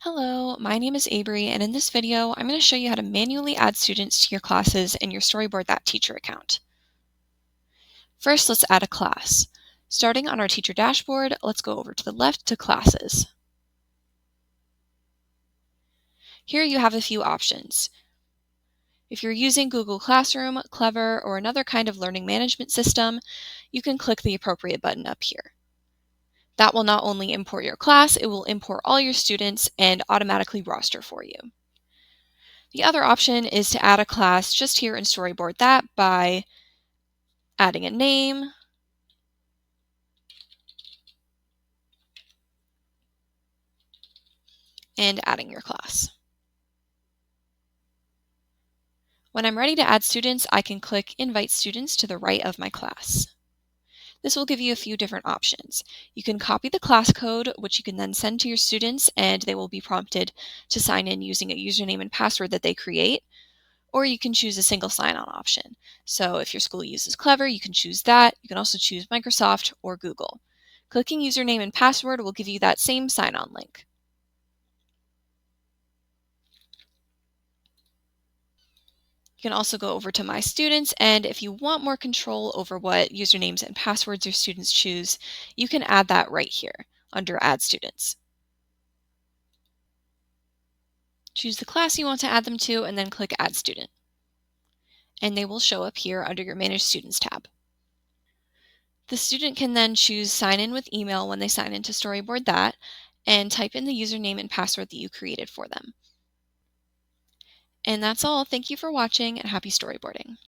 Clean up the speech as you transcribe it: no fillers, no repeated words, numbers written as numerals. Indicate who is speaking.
Speaker 1: Hello, my name is Abri, and in this video, I'm going to show you how to manually add students to your classes in your Storyboard That Teacher account. First, let's add a class. Starting on our teacher dashboard, let's go over to the left to Classes. Here you have a few options. If you're using Google Classroom, Clever, or another kind of learning management system, you can click the appropriate button up here. That will not only import your class, it will import all your students and automatically roster for you. The other option is to add a class just here in Storyboard That by adding a name, and adding your class. When I'm ready to add students, I can click Invite Students to the right of my class. This will give you a few different options. You can copy the class code, which you can then send to your students, and they will be prompted to sign in using a username and password that they create, or you can choose a single sign-on option. So if your school uses Clever, you can choose that. You can also choose Microsoft or Google. Clicking username and password will give you that same sign-on link. You can also go over to My Students, and if you want more control over what usernames and passwords your students choose, you can add that right here under Add Students. Choose the class you want to add them to, and then click Add Student. And they will show up here under your Manage Students tab. The student can then choose Sign in with email when they sign into Storyboard That, and type in the username and password that you created for them. And that's all. Thank you for watching, and happy storyboarding.